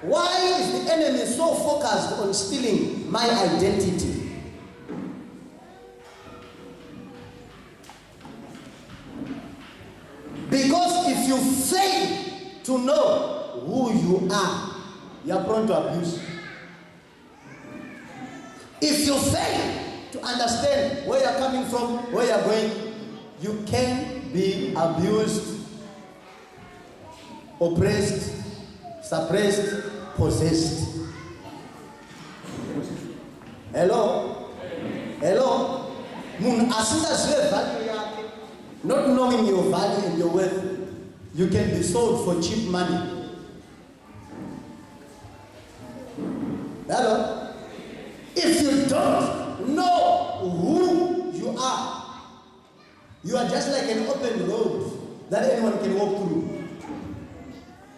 Why is the enemy so focused on stealing my identity? Because if you fail to know who you are prone to abuse. If you fail to understand where you're coming from, where you're going, you can be abused, oppressed, suppressed, possessed. Hello? Hello? Not knowing your value and your worth, you can be sold for cheap money. Hello? If you don't know who you are just like an open road that anyone can walk through.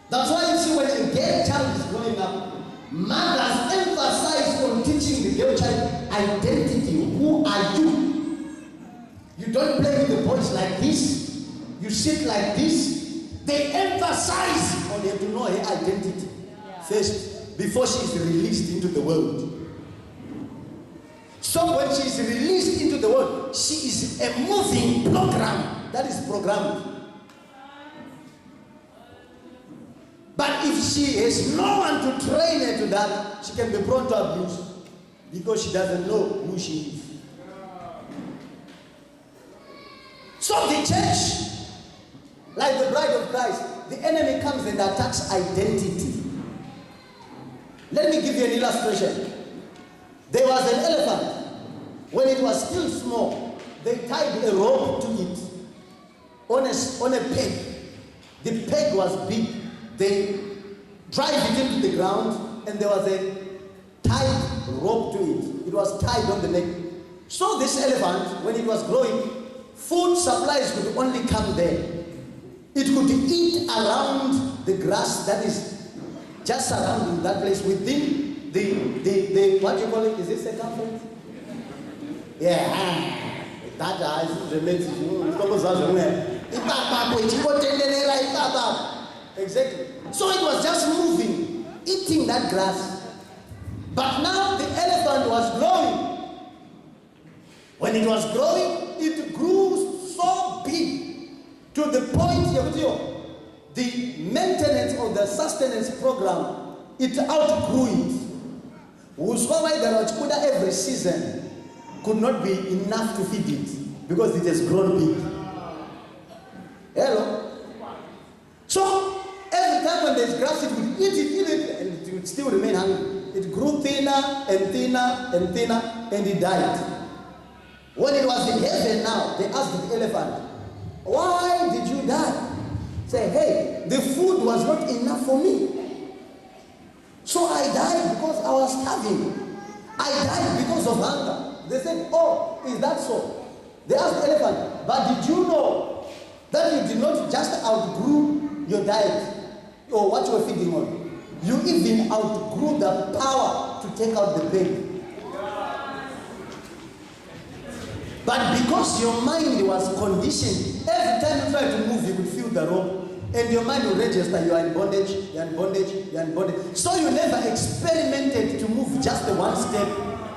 That's why you see when a girl child is growing up, mothers emphasize on teaching the girl child identity. Who are you? You don't play with the boys like this. You sit like this. They emphasize on her to know her identity first before she is released into the world. So when she is released into the world, she is a moving program that is programmed. But if she has no one to train her to that, she can be prone to abuse because she doesn't know who she is. So the church, like the bride of Christ, the enemy comes and attacks identity. Let me give you an illustration. There was an elephant. When it was still small, they tied a rope to it on a peg. The peg was big. They drive it into the ground, and there was a tied rope to it. It was tied on the neck. So this elephant, when it was growing, food supplies could only come there. It could eat around the grass that is just surrounding that place within the what do you call it? Is it circumference? Yeah. That is the message. Exactly. So it was just moving, eating that grass. But now the elephant was growing. When it was growing, it grew so big to the point of the maintenance of the sustenance program, it outgrew it. Every season could not be enough to feed it because it has grown big. Hello? So every time when there's grass, it would eat it, and it would still remain hungry. It grew thinner and thinner and thinner, and it died. When it was in heaven now, they asked the elephant, "Why did you die?" Say, "Hey, the food was not enough for me. So I died because I was starving. I died because of hunger." They said, "Oh, is that so?" They asked the elephant, "But did you know that you did not just outgrew your diet or what you were feeding on? You even outgrew the power to take out the baby." But because your mind was conditioned, every time you try to move, you could feel the rope, and your mind will register you are in bondage, you are in bondage, you are in bondage. So you never experimented to move just the one step,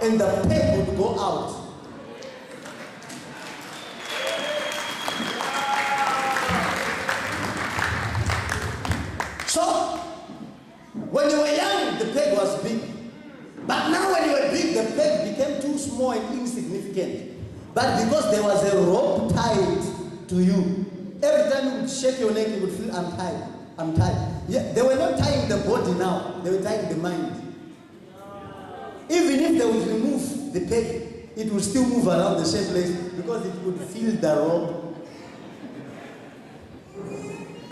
and the peg would go out. So when you were young, the peg was big. But now when you were big, the peg became too small and insignificant. But because there was a rope tied to you, every time you would shake your neck, you would feel, "I'm tired, I'm tired." Yeah, they were not tying the body now, they were tying the mind. Even if they would remove the peg, it would still move around the same place because it would feel the rope.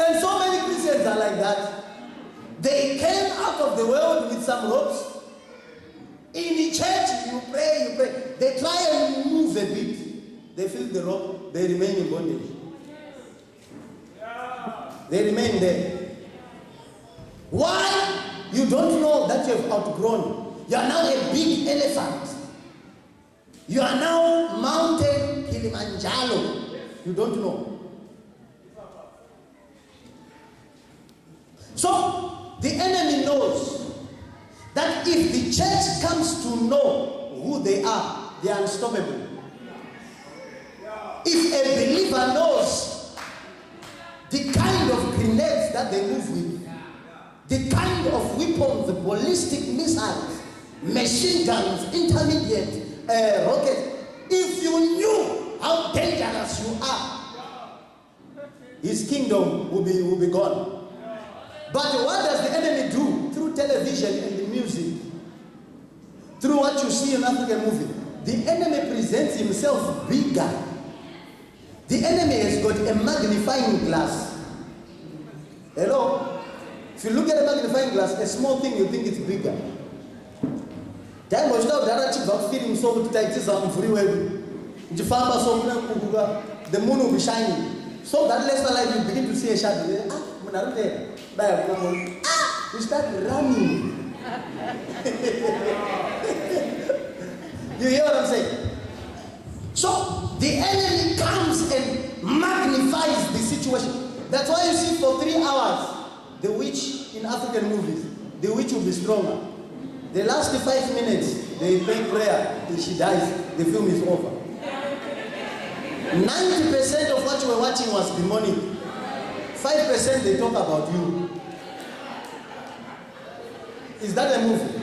And so many Christians are like that. They came out of the world with some ropes. In the church, you pray, you pray. They try and move a bit. They feel the rope, they remain in bondage. They remain there. Why? You don't know that you have outgrown. You are now a big elephant. You are now Mountain Kilimanjaro. You don't know. So, the enemy knows that if the church comes to know who they are unstoppable. If a believer knows the kind of grenades that they move with, the kind of weapons, the ballistic missiles, machine guns, intermediate rockets, if you knew how dangerous you are, his kingdom will be gone. But what does the enemy do? Through television and the music, through what you see in African movie, the enemy presents himself bigger. The enemy has got a magnifying glass. Hello? If you look at a magnifying glass, a small thing, you think it's bigger. Time was now that about feeling so tight is on free web. The moon will be shining. So that less life you begin to see a shadow. You start running. You hear what I'm saying? So the enemy comes and magnifies the situation. That's why you see for 3 hours, the witch in African movies, the witch will be stronger. The last 5 minutes, they pray prayer, till she dies, the film is over. 90% of what you were watching was demonic. 5% they talk about you. Is that a movie?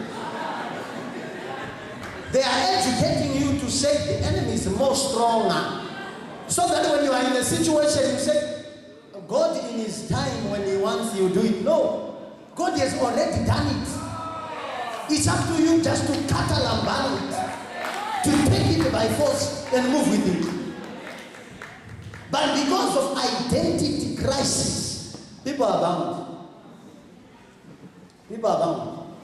They are educating you to say the enemy is more stronger. So that when you are in a situation, you say, God in his time when he wants you do it. No. God has already done it. It's up to you just to cattle and ban it. To take it by force and move with it. But because of identity crisis, people are bound. People are bound.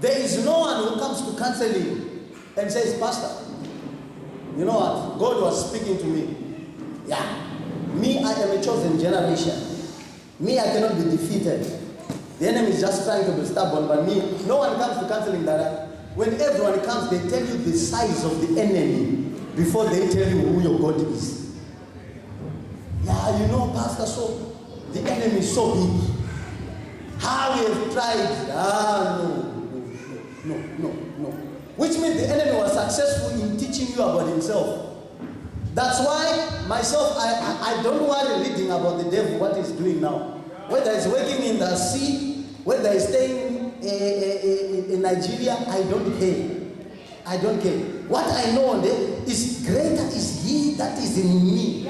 There is no one who comes to counseling and says, Pastor, you know what? God was speaking to me. Yeah. Me, I am a chosen generation. Me, I cannot be defeated. The enemy is just trying to be stubborn, but me, no one comes to counseling that. When everyone comes, they tell you the size of the enemy before they tell you who your God is. Yeah, you know, Pastor, so the enemy is so big. How we have tried. No. Which means the enemy was successful in teaching you about himself. That's why myself, I don't worry reading about the devil, what he's doing now. Whether he's working in the sea, whether he's staying in Nigeria, I don't care. I don't care. What I know is greater is he that is in me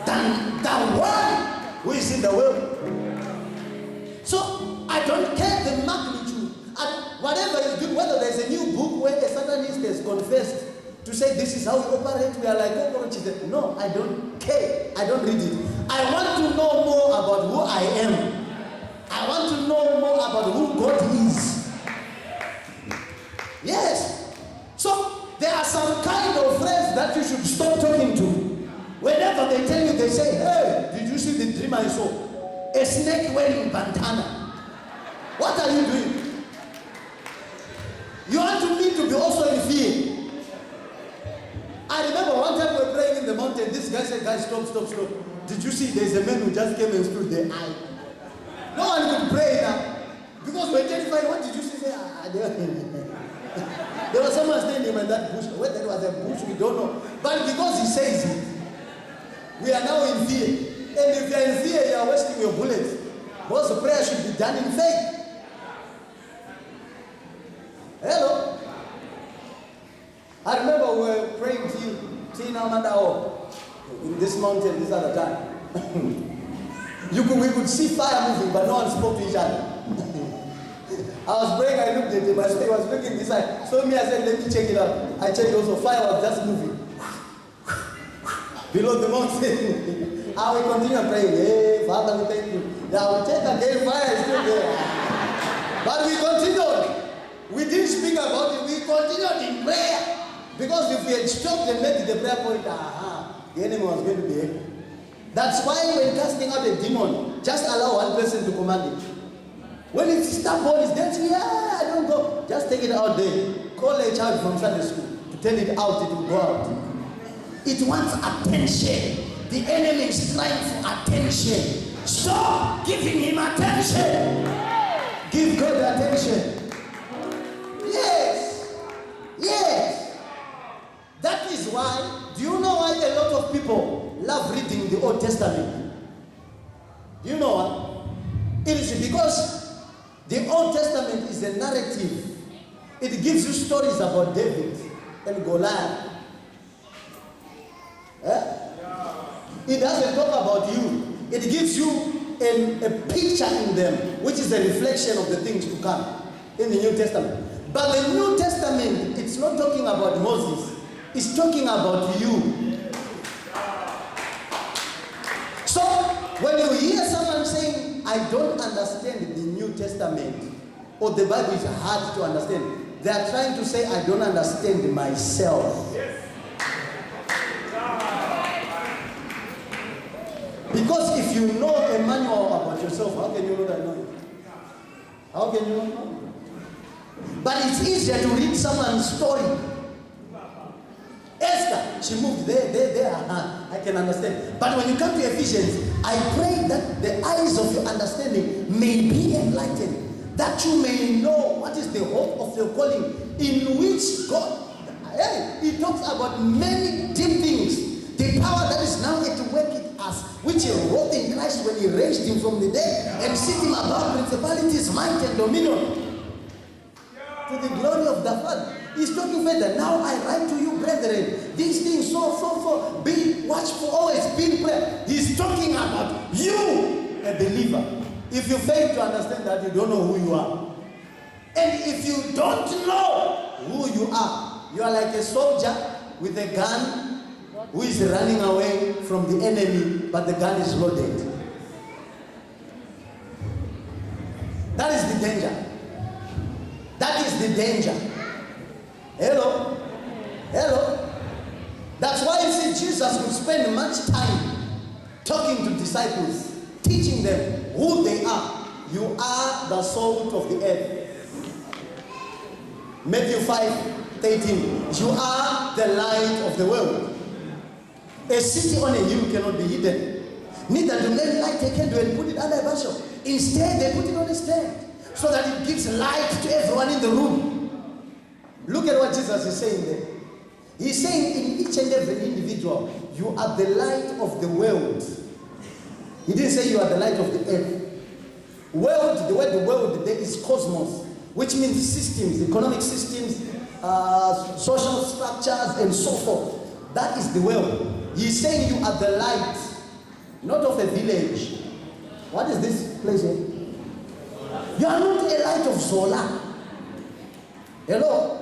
than the one who is in the world. So I don't care the magnitude. And whatever he's doing, whether there's a new book where a Satanist has confessed to say this is how we operate, we are like cockroaches. No, I don't care. I don't read it. I want to know more about who I am. I want to know more about who God is. Yes. So there are some kind of friends that you should stop talking to. Whenever they tell you, they say, hey, did you see the dream I saw? A snake wearing bandana. What are you doing? You want me to be also in fear. I remember one time we were praying in the mountain. This guy said, guys, stop. Did you see there's a man who just came and stood there? No one could pray now. Because we're terrified. What did you see? There was someone standing in that bush. Whether it was a bush, we don't know. But because he says it, we are now in fear. And if you are in fear, you are wasting your bullets. Because the prayer should be done in faith. Hello? I remember we were praying in this mountain this other time. We could see fire moving, but no one spoke to each other. I was praying, I looked at him, he was looking this side. So me, I said, let me check it out. I checked also, fire was just moving. Below the mountain. I will continue praying. Hey, Father, we thank you. I will check again, fire is still there. But we continued. We didn't speak about it, we continued in prayer. Because if we had stopped and made the prayer point, the enemy was going to be able. That's why when casting out a demon, just allow one person to command it. When it's stubborn, it's dancing, I don't go. Just take it out there. Call a child from Sunday school to tell it out, it will go out. It wants attention. The enemy is crying for attention. Stop giving him attention. Give God attention. the Old Testament. Do you know what? It is because the Old Testament is a narrative. It gives you stories about David and Goliath. It doesn't talk about you. It gives you a picture in them, which is a reflection of the things to come in the New Testament. But the New Testament, it's not talking about Moses. It's talking about you. So, when you hear someone saying, I don't understand the New Testament, or the Bible is hard to understand, they are trying to say, I don't understand myself. Because if you know a manual about yourself, how can you know that knowledge? How can you know? But it's easier to read someone's story. Esther, she moved there. I can understand. But when you come to Ephesians, I pray that the eyes of your understanding may be enlightened, that you may know what is the hope of your calling, in which God, it talks about many deep things. The power that is now at work in us, which he wrought in Christ when he raised him from the dead and set him above principalities, might and dominion, to the glory of the Father. He's talking further. Now I write to you, brethren, these things, so be watchful, always be in prayer. He's talking about you, a believer. If you fail to understand that, you don't know who you are. And if you don't know who you are like a soldier with a gun who is running away from the enemy, but the gun is loaded. That is the danger. That is the danger. Hello? That's why you see Jesus would spend much time talking to disciples, teaching them who they are. You are the salt of the earth. Matthew 5:13. You are the light of the world. A city on a hill cannot be hidden. Neither do men light a candle and put it under a bushel. Instead, they put it on a stand, so that it gives light to everyone in the room. Look at what Jesus is saying there. He's saying in each and every individual, you are the light of the world. He didn't say you are the light of the earth. World, the word the world there is cosmos, which means systems, economic systems, social structures, and so forth. That is the world. He's saying you are the light, not of a village. What is this place here? You are not a light of Zola. Hello?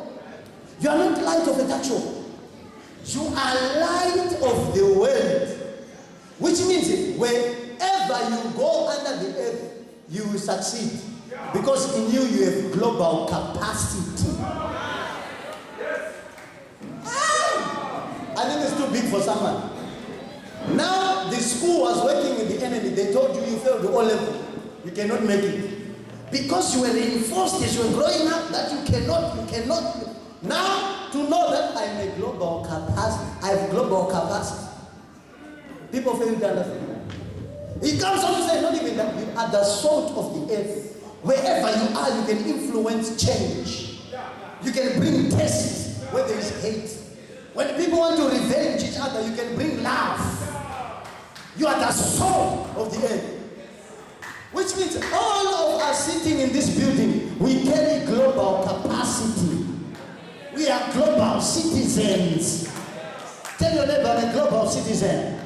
You are not light of a tacho. You are light of the world. Which means wherever you go under the earth, you will succeed. Because in you, you have global capacity. I think it's too big for someone. Now the school was working with the enemy. They told you failed the O level. You cannot make it. Because you were reinforced as you were growing up that you cannot. Now to know that I have global capacity. People fail to understand that. It comes on to say not even that you are the salt of the earth. Wherever you are, you can influence change. You can bring tests where there is hate. When people want to revenge each other, you can bring love. You are the salt of the earth. Which means all of us sitting in this building, we carry global capacity. We are global citizens. Tell your neighbor, I'm a global citizen.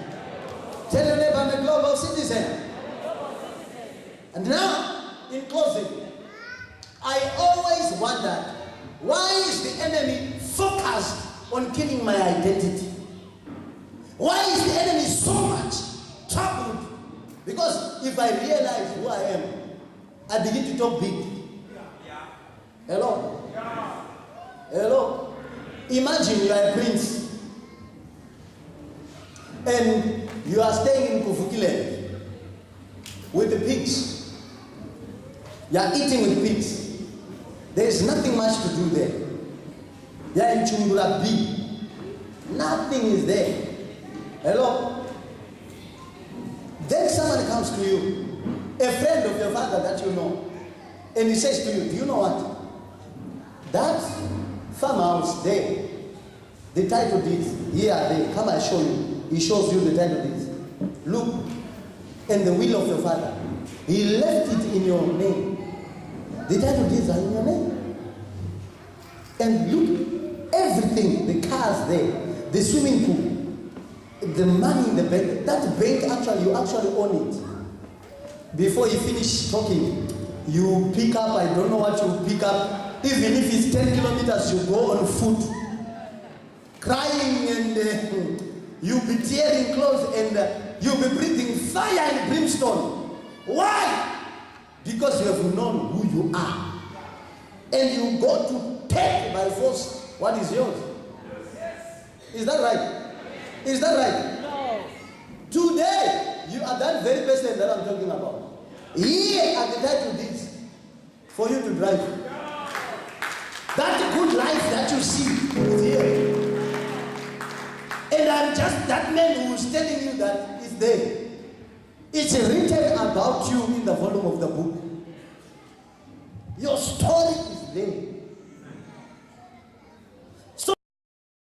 Tell your neighbor, I'm a global citizen. And now, in closing, I always wondered, why is the enemy focused on killing my identity? Why is the enemy so much troubled? Because if I realize who I am, I begin to talk big. Hello? Hello? Imagine you are a prince and you are staying in Kufukile with the pigs. You are eating with pigs. There is nothing much to do there. You are in Chungura B. Nothing is there. Hello? Then someone comes to you, a friend of your father that you know, and he says to you, do you know what? That farmhouse there, the title deeds, here are they. Come, I show you. He shows you the title deeds. Look, and the will of your Father. He left it in your name. The title deeds are in your name. And look, everything, the cars there, the swimming pool, the money in the bank, that bank actually, you actually own it. Before you finish talking, you pick up, I don't know what you pick up, even if it's 10 kilometers, you go on foot, crying, and you'll be tearing clothes, and you'll be breathing fire and brimstone. Why? Because you have known who you are. And you go to take by force what is yours. Is that right? Is that right? No. Today, you are that very person that I'm talking about. Here are the title deeds for you to drive. That good life that you see is here. And I'm just that man who is telling you that is there. It's written about you in the volume of the book. Your story is there.